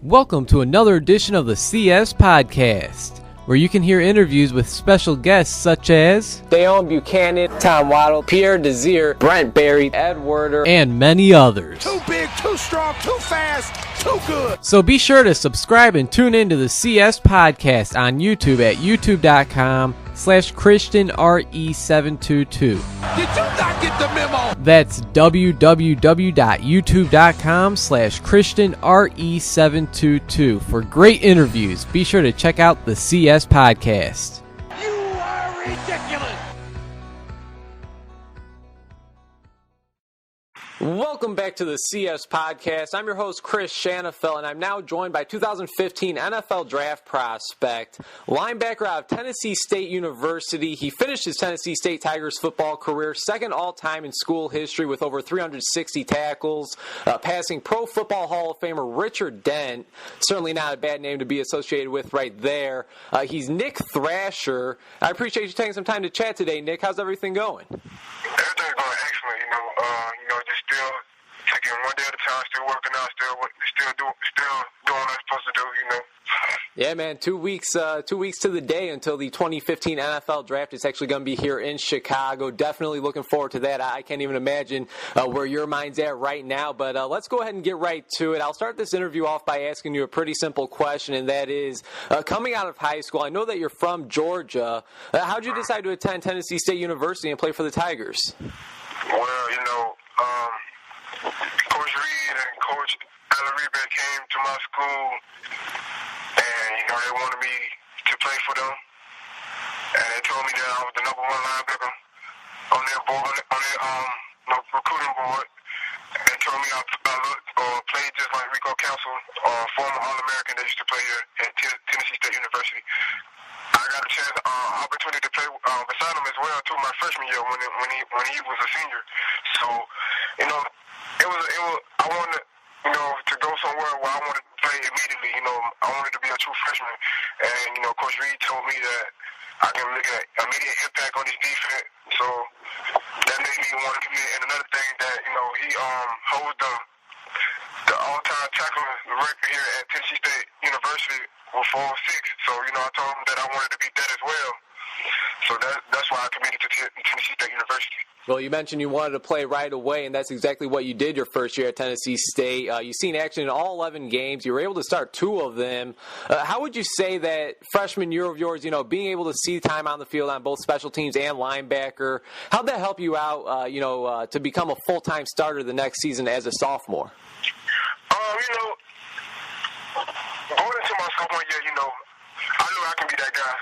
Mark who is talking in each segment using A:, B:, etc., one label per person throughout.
A: Welcome to another edition of the CS Podcast, where you can hear interviews with special guests such as
B: Dale Buchanan, Tom Waddle, Pierre Desir, Brent Berry, Ed Werder,
A: and many others.
C: Too big, too strong, too fast, too good.
A: So be sure to subscribe and tune in to the CS Podcast on YouTube at youtube.com/ChristianRE722.
C: Did you not get the memo?
A: That's www.youtube.com/ChristianRE722 for great interviews. Be sure to check out the CS Podcast.
C: You are ridiculous.
B: Welcome back to the CS Podcast. I'm your host, Chris Shanafel, and I'm now joined by 2015 NFL Draft prospect, linebacker out of Tennessee State University. He finished his Tennessee State Tigers football career second all-time in school history with over 360 tackles, passing Pro Football Hall of Famer Richard Dent. Certainly not a bad name to be associated with right there. He's Nick Thrasher. I appreciate you taking some time to chat today, Nick. How's everything going?
D: Everything's going excellent, just still taking one day at a time, still working out, still doing what I'm supposed to do,
B: Yeah, man, 2 weeks to the day until the 2015 NFL Draft. It's actually going to be here in Chicago. Definitely looking forward to that. I can't even imagine where your mind's at right now, but let's go ahead and get right to it. I'll start this interview off by asking you a pretty simple question, and that is, coming out of high school, I know that you're from Georgia. How'd you decide to attend Tennessee State University and play for the Tigers?
D: Well, Coach Reed and Coach Alaribe came to my school, and, they wanted me to play for them. And they told me that I was the number one linebacker on their board, on their recruiting board. And they told me I played just like Rico Council, former All-American that used to play here at Tennessee State University. I got a chance, opportunity to play beside him as well too my freshman year when he was a senior. So, I wanted, to go somewhere where I wanted to play immediately. I wanted to be a true freshman, and Coach Reed told me that I can make an immediate impact on his defense. So that made me want to commit. And another thing that he holds the all-time tackling record here at Tennessee State University with 406. So, I told him that I wanted to beat that as well. So that's why I committed to Tennessee State University.
B: Well, you mentioned you wanted to play right away, and that's exactly what you did your first year at Tennessee State. You've seen action in all 11 games. You were able to start 2 of them. How would you say that freshman year of yours, being able to see time on the field on both special teams and linebacker, how'd that help you out, to become a full-time starter the next season as a sophomore?
D: Going into my sophomore year, I knew I can be that guy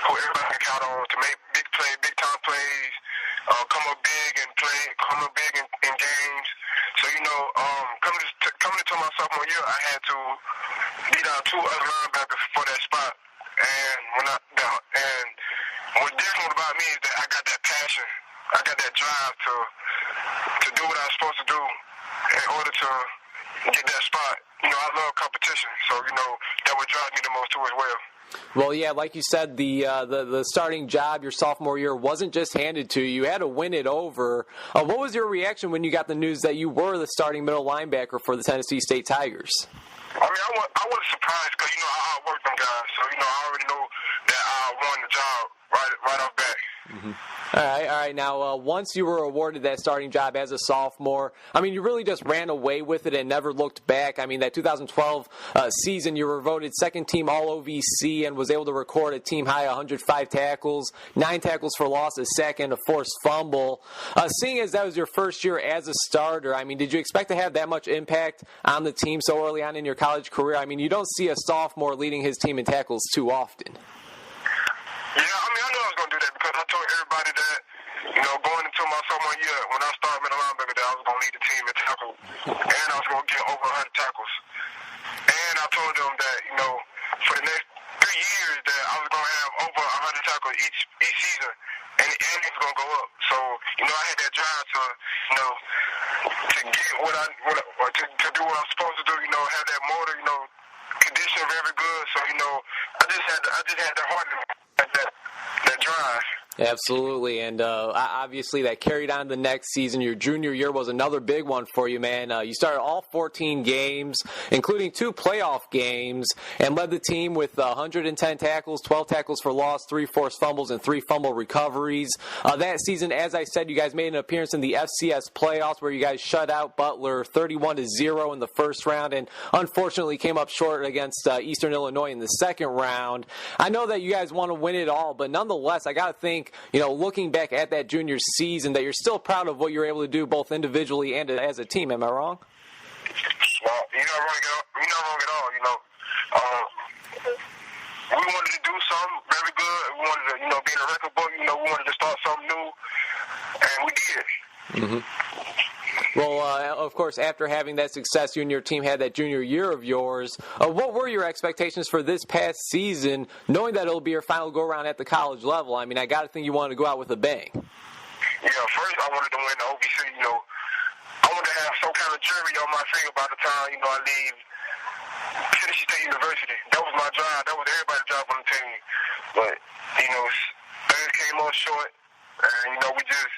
D: who everybody can count on to make big time plays, come up big and play, come up big in games. So, coming into my sophomore year, I had to beat out 2 other linebackers for that spot. And what's different about me is that I got that passion, I got that drive to do what I'm supposed to do in order to get that spot. I love competition, so that would drive me the most too as well.
B: Well, yeah, like you said, the starting job your sophomore year wasn't just handed to you. You had to win it over. What was your reaction when you got the news that you were the starting middle linebacker for the Tennessee State Tigers?
D: I was surprised because, I outworked them guys. So, I already know that I won the job right off bat.
B: Mm-hmm. All right. Now, once you were awarded that starting job as a sophomore, you really just ran away with it and never looked back. That 2012 season, you were voted second-team All-OVC and was able to record a team-high 105 tackles, 9 tackles for loss, a sack, and a forced fumble. Seeing as that was your first year as a starter, did you expect to have that much impact on the team so early on in your college career? You don't see a sophomore leading his team in tackles too often.
D: Yeah, I knew I was going to do that because I told everybody that, going into my sophomore year, when I started middle linebacker, that I was going to lead the team in tackle, and I was going to get over 100 tackles. And I told them that, for the next 3 years, that I was going to have over 100 tackles each season, and it was going to go up. So, I had that drive to get to do what I'm supposed to do, have that motor, condition very good. So, I just had the heart and that drive.
B: Absolutely, and obviously that carried on the next season. Your junior year was another big one for you, man. You started all 14 games, including 2 playoff games, and led the team with 110 tackles, 12 tackles for loss, 3 forced fumbles, and 3 fumble recoveries. That season, as I said, you guys made an appearance in the FCS playoffs where you guys shut out Butler 31-0 in the first round, and unfortunately came up short against Eastern Illinois in the second round. I know that you guys want to win it all, but nonetheless, I got to think, looking back at that junior season, that you're still proud of what you're able to do both individually and as a team. Am I wrong?
D: Well, you're not wrong at all. We wanted to do something very good. We wanted to, be in a record book. We wanted to start something new, and we did.
B: Mm-hmm. Well, of course, after having that success, you and your team had that junior year of yours. What were your expectations for this past season, knowing that it'll be your final go-around at the college level? I mean, I got to think you wanted to go out with a bang.
D: Yeah, first I wanted to win the OVC. I wanted to have some kind of jury on my finger by the time, I leave Tennessee State University. That was my job. That was everybody's job on the team. But, things came up short, and, we just...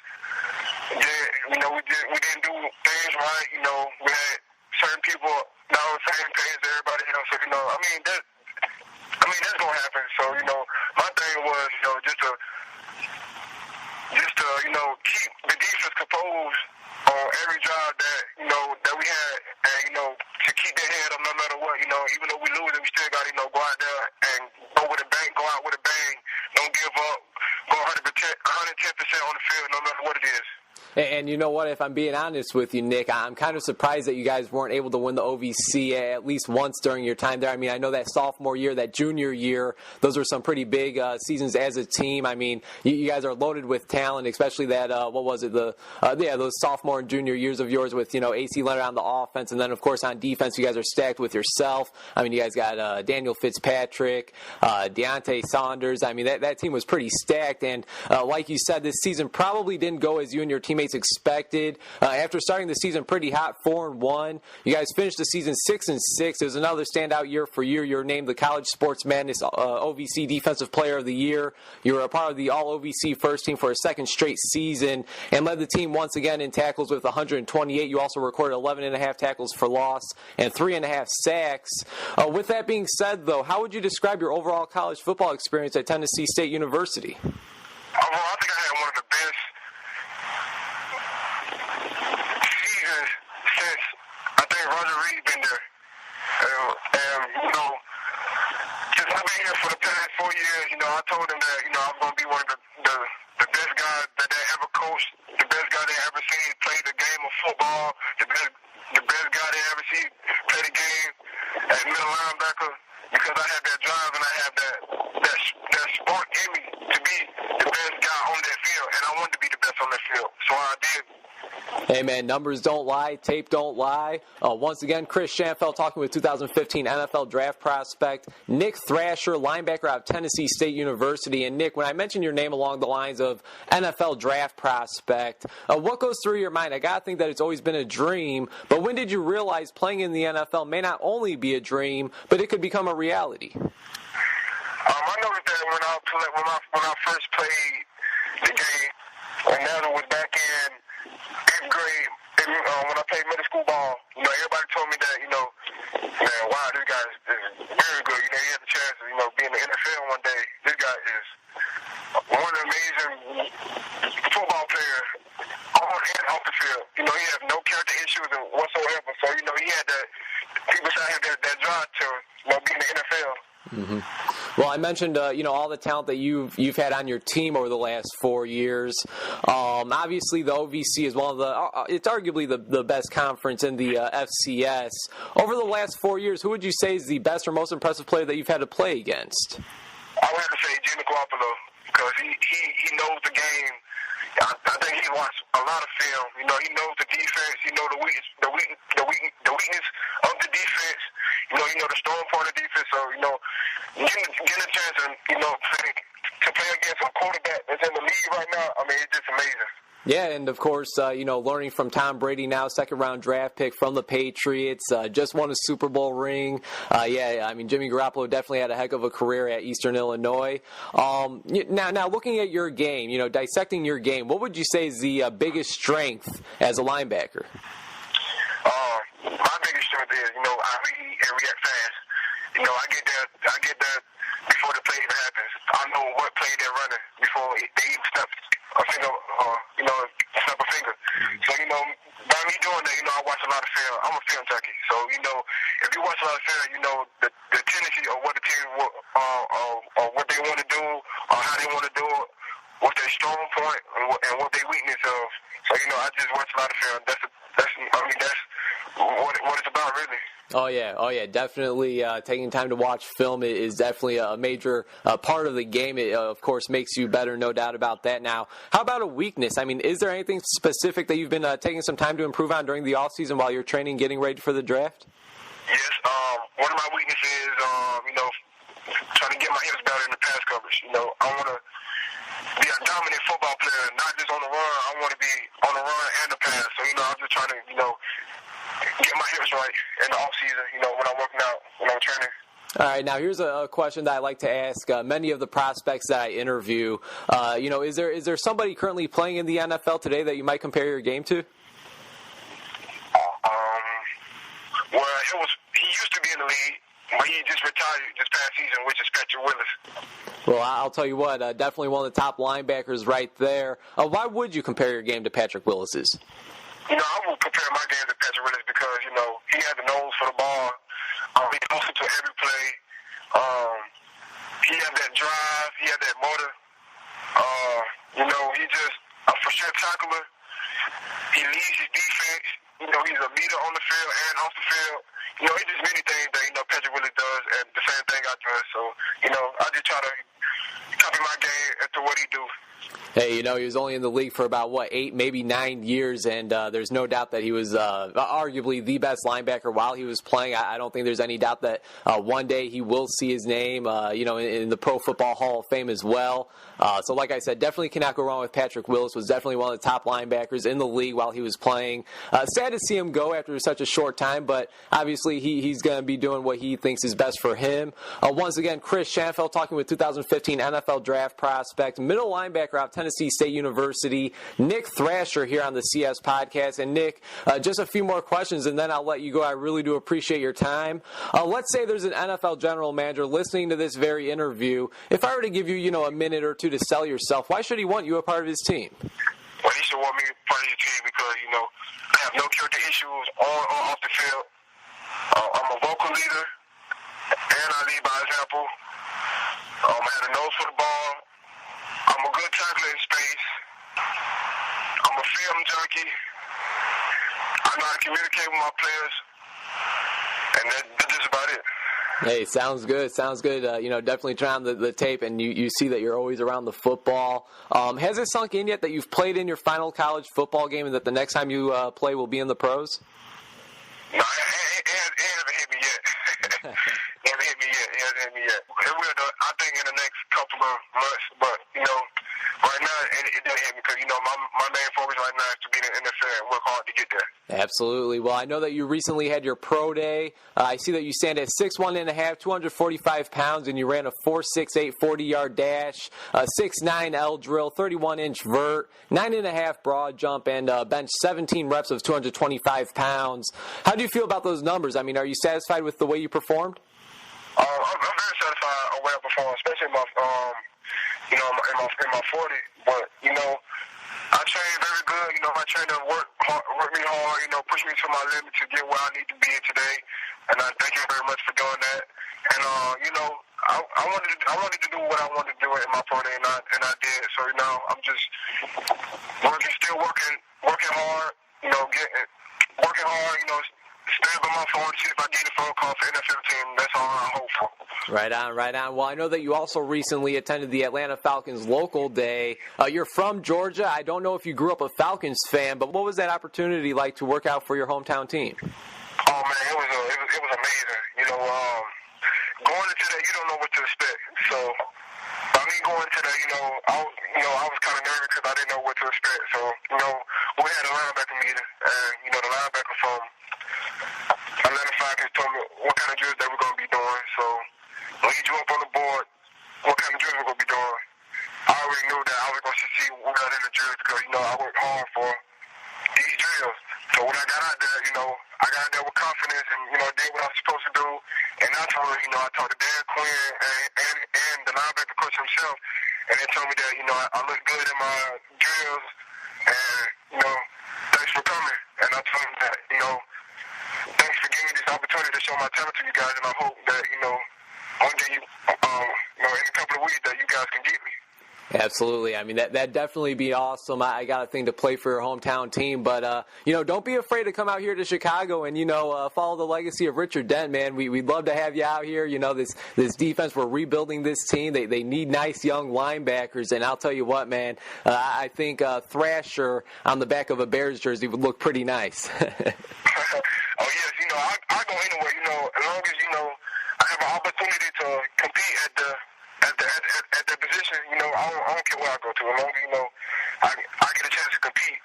D: Yeah, we didn't do things right. We had certain people not on the same page as everybody else. So, that's gonna happen. So, my thing was, just to keep the defense composed on every job that that we had, and to keep their head up no matter what. Even though we lose, we still got go out there and go out with a bang. Don't give up. Go 110% on the field, no matter what it is.
B: And you know what, if I'm being honest with you, Nick, I'm kind of surprised that you guys weren't able to win the OVC at least once during your time there. I mean, I know that sophomore year, that junior year, those were some pretty big seasons as a team. I mean, you guys are loaded with talent, especially that, those sophomore and junior years of yours with, AC Leonard on the offense. And then, of course, on defense, you guys are stacked with yourself. I mean, you guys got Daniel Fitzpatrick, Deontay Saunders. I mean, that team was pretty stacked. And like you said, this season probably didn't go as you and your teammates expected. After starting the season pretty hot, 4-1, you guys finished the season 6-6. It was another standout year for you. You were named the College Sports Madness OVC Defensive Player of the Year. You were a part of the All-OVC first team for a second straight season and led the team once again in tackles with 128. You also recorded 11.5 tackles for loss and 3.5 sacks. With that being said, though, how would you describe your overall college football experience at Tennessee State University?
D: Overall, I think I had one of the best seasons since I think Roger Reed been there. Since I've been here for the past 4 years, I told him that, I was going to be one of the best guys that they ever coached, the best guy they ever seen play the game of football, the best guy they ever seen play the game as middle linebacker, because I have that drive and I have that spark in me to be the best guy on that field, and I wanted to be the best on that field, so I did.
B: Hey, man, numbers don't lie, tape don't lie. Once again, Chris Schanfeld talking with 2015 NFL draft prospect Nick Thrasher, linebacker out of Tennessee State University. And, Nick, when I mentioned your name along the lines of NFL draft prospect, what goes through your mind? I got to think that it's always been a dream, but when did you realize playing in the NFL may not only be a dream, but it could become a reality?
D: I noticed that when I first played the game, and that was back in 8th grade, when I played middle school ball, everybody told me that, man, wow, this guy is very good. He had the chance of, being in the NFL one day. This guy is one amazing football player on and off the field. He has no character issues whatsoever. So, he had that, people say he had that drive to be in the NFL.
B: Mm-hmm. Well, I mentioned, all the talent that you've had on your team over the last 4 years. Obviously, the OVC is one of it's arguably the best conference in the FCS. Over the last 4 years, who would you say is the best or most impressive player that you've had to play against?
D: I would have to say Jimmy Garoppolo, because he knows the game. I think he watched a lot of film. He knows the defense. He knows the weakness of the defense. He know the strong part of the defense. So, getting a chance to play against a quarterback that's in the league right now, I mean, it's just amazing.
B: Yeah, and of course, learning from Tom Brady now, second-round draft pick from the Patriots, just won a Super Bowl ring. Jimmy Garoppolo definitely had a heck of a career at Eastern Illinois. Now looking at your game, dissecting your game, what would you say is the biggest strength as a linebacker?
D: My biggest strength is, I read and react fast. I get there before the play even happens. I know what play they're running before they even step a finger, snap a finger. So, by me doing that, I watch a lot of film. I'm a film junkie. So, if you watch a lot of film, the tendency of what the team, or what they want to do, or how they want to do it, what's their strong point, and what their weakness of. So, I just watch a lot of film. That's what it's about, really.
B: Oh yeah, definitely. Taking time to watch film is definitely a major part of the game. It, of course, makes you better, no doubt about that. Now, how about a weakness? I mean, is there anything specific that you've been taking some time to improve on during the offseason while you're training, getting ready for the draft?
D: Yes, one of my weaknesses is, trying to get my hips better in the pass coverage. I want to be a dominant football player, not just on the run. I want to be on the run and the pass. So, I'm just trying to, get my hips right in the offseason, when I'm working out, when I'm training.
B: All right, now here's a question that I like to ask many of the prospects that I interview. Is there somebody currently playing in the NFL today that you might compare your game to?
D: He used to be in the league, but he just retired this past season, which is Patrick Willis.
B: Well, I'll tell you what, definitely one of the top linebackers right there. Why would you compare your game to Patrick Willis's?
D: I would compare my game to Patrick Willis because, he had the nose for the ball. He posted to every play. He had that drive. He had that motor. He just a for sure tackler. He leads his defense. He's a leader on the field and off the field. He just many things that, Patrick Willis does and the same thing I do. So, I just try to copy my game into what he do.
B: Hey, he was only in the league for about, 8, maybe 9 years, and there's no doubt that he was arguably the best linebacker while he was playing. I don't think there's any doubt that one day he will see his name, in the Pro Football Hall of Fame as well. So like I said, definitely cannot go wrong with Patrick Willis. Was definitely one of the top linebackers in the league while he was playing. Sad to see him go after such a short time, but obviously he's going to be doing what he thinks is best for him. Once again, Chris Schanfeld talking with 2015 NFL Draft prospect, middle linebacker out of Tennessee State University, Nick Thrasher here on the CS Podcast. And Nick, just a few more questions and then I'll let you go. I really do appreciate your time. Let's say there's an NFL general manager listening to this very interview. If I were to give you, a minute or two to sell yourself, why should he want you a part of his team?
D: Well, he should want me a part of his team because, I have no character issues on or off the field. I'm a vocal leader, and I lead by example. I have a nose for the ball. I'm a good tackler in space. I'm a film junkie. I know how to communicate with my players, and that's just about it.
B: Hey, sounds good. Sounds good. Definitely try on the tape, and you see that you're always around the football. Has it sunk in yet that you've played in your final college football game and that the next time you play will be in the pros?
D: No, it hasn't hit me yet. It hasn't hit me yet. It will, I think, in the next couple of months. But, right now, it doesn't hit me because, my main focus right now is to be in the NFL and work hard to get there.
B: Absolutely. Well, I know that you recently had your pro day. I see that you stand at 6'1.5", 245 pounds, and you ran a 4.68 40-yard dash, a 6'9 L drill, 31-inch vert, 9.5 broad jump, and bench 17 reps of 225 pounds. How do you feel about those numbers? I mean, are you satisfied with the way you performed?
D: I'm very satisfied with the way I performed, especially in my 40. But, I trained very good. My trainer worked me hard, pushed me to my limit to get where I need to be today. And I thank you very much for doing that. And, I wanted to do what I wanted to do in my pro day, and I did. So, I'm just still working hard, working hard, stand by my phone, see if I get a phone call for NFL team. That's all I hope for.
B: Right on, right on. Well, I know that you also recently attended the Atlanta Falcons local day. You're from Georgia. I don't know if you grew up a Falcons fan, but what was that opportunity like to work out for your hometown team?
D: Oh, man, it was amazing. Going into that, you don't know what to expect. So, by me me going to the, I was kind of nervous because I didn't know what to expect. So, we had a linebacker meeting, and, the linebacker from Atlanta Falcons told me what kind of drills that we're going to be doing. So, when he drew up on the board what kind of drills we're going to be doing, I already knew that I was going to see what got in the drills because, I worked hard for these drills. So when I got out there, I got out there with confidence and, did what I was supposed to do. And I told her, I talked to Dan Quinn and the linebacker coach himself, and they told me that, I look good in my drills, and, thanks for coming. And I told them that, thanks for giving me this opportunity to show my talent to you guys, and I hope that, one day, in a couple of weeks that you guys can get me.
B: Absolutely. I mean, that'd definitely be awesome. I got a thing to play for your hometown team, but, don't be afraid to come out here to Chicago and, follow the legacy of Richard Dent, man. We'd love to have you out here. This defense, we're rebuilding this team. They need nice young linebackers, and I'll tell you what, man, I think Thrasher on the back of a Bears jersey would look pretty nice.
D: Oh, yes, I go anywhere, as long as, I have an opportunity to compete at the position, I don't care where I go to. As long as, I get a chance to compete.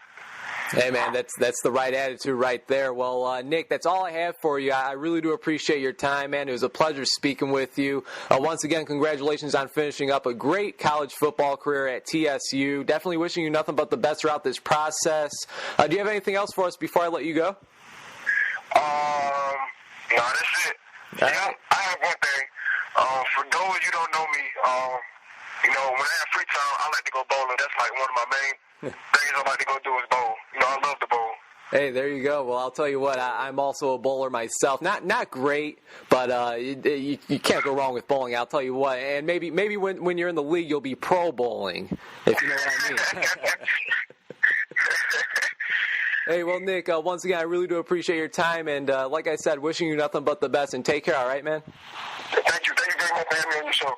B: Hey, man, that's the right attitude right there. Well, Nick, that's all I have for you. I really do appreciate your time, man. It was a pleasure speaking with you. Once again, congratulations on finishing up a great college football career at TSU. Definitely wishing you nothing but the best throughout this process. Do you have anything else for us before I let you go?
D: No, that's it.
B: All right.
D: I have one thing. For those you don't know me, when I have free time, I like to go bowling. That's like one of my main things I like to go do is bowl. I love to bowl.
B: Hey, there you go. Well, I'll tell you what, I'm also a bowler myself. Not great, but you can't go wrong with bowling. I'll tell you what. And maybe when you're in the league, you'll be pro bowling, if you know what I mean. Hey, well, Nick, once again, I really do appreciate your time. And like I said, wishing you nothing but the best. And take care, all right, man?
D: Thank you. Thank you very much for having me on your show.